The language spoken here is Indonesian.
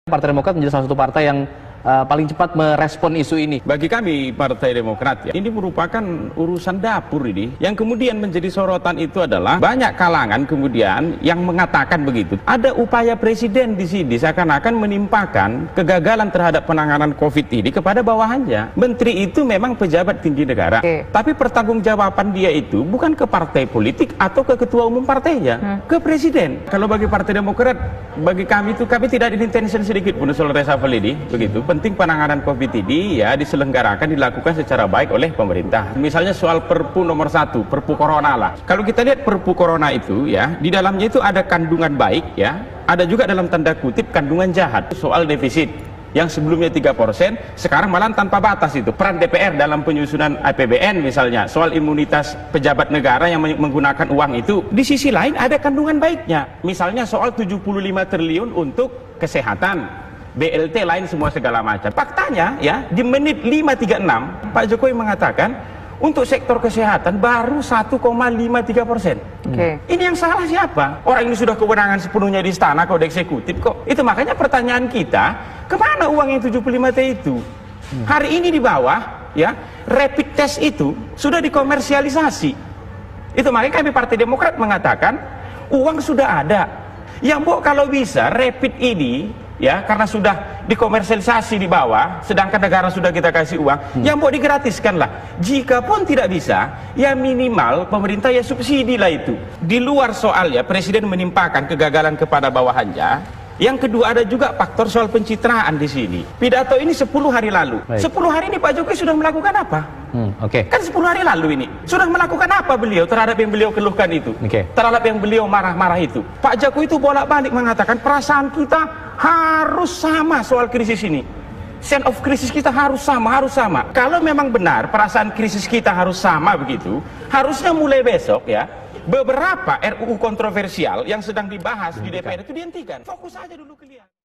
Partai Demokrat menjadi salah satu partai yang paling cepat merespon isu ini. Bagi kami Partai Demokrat, ini merupakan urusan dapur ini. Yang kemudian menjadi sorotan itu adalah banyak kalangan kemudian yang mengatakan begitu. Ada upaya presiden di sini seakan-akan menimpakan kegagalan terhadap penanganan COVID ini kepada bawahannya. Menteri itu memang pejabat tinggi negara, tapi pertanggungjawaban dia itu bukan ke partai politik atau ke ketua umum partainya, ke presiden. Kalau bagi Partai Demokrat, bagi kami itu kami tidak ada intention sedikit pun soal reshuffle ini, begitu. Penting penanganan COVID ini ya diselenggarakan, dilakukan secara baik oleh pemerintah. Misalnya soal Perpu nomor 1, Perpu Corona lah. Kalau kita lihat Perpu Corona itu ya, di dalamnya itu ada kandungan baik ya, ada juga dalam tanda kutip kandungan jahat. Soal defisit yang sebelumnya 3%, sekarang malah tanpa batas itu. Peran DPR dalam penyusunan APBN misalnya, soal imunitas pejabat negara yang menggunakan uang itu. Di sisi lain ada kandungan baiknya. Misalnya soal 75 triliun untuk kesehatan, BLT lain semua segala macam. Faktanya ya, di menit 5.36 Pak Jokowi mengatakan untuk sektor kesehatan baru 1,53%. Ini yang salah siapa? Orang ini sudah kewenangan sepenuhnya di istana kode eksekutif kok. Itu makanya pertanyaan kita, kemana uang yang 75T itu? Hari ini di bawah ya, rapid test itu sudah dikomersialisasi. Itu makanya kami Partai Demokrat mengatakan uang sudah ada. Yang kalau bisa rapid ini ya, karena sudah dikomersialisasi di bawah, sedangkan negara sudah kita kasih uang, yang mau digratiskan lah. Jika pun tidak bisa, ya minimal pemerintah ya subsidi lah itu. Di luar soal ya presiden menimpakan kegagalan kepada bawahannya. Yang kedua ada juga faktor soal pencitraan di sini. Pidato ini 10 hari lalu. 10 hari ini Pak Jokowi sudah melakukan apa? Kan 10 hari lalu ini sudah melakukan apa beliau terhadap yang beliau keluhkan itu, terhadap yang beliau marah-marah itu. Pak Jokowi itu bolak-balik mengatakan perasaan kita harus sama soal krisis ini. Sense of krisis kita harus sama, harus sama. Kalau memang benar perasaan krisis kita harus sama begitu, harusnya mulai besok ya, beberapa RUU kontroversial yang sedang dibahas di DPR itu dihentikan. Fokus aja dulu ke dia.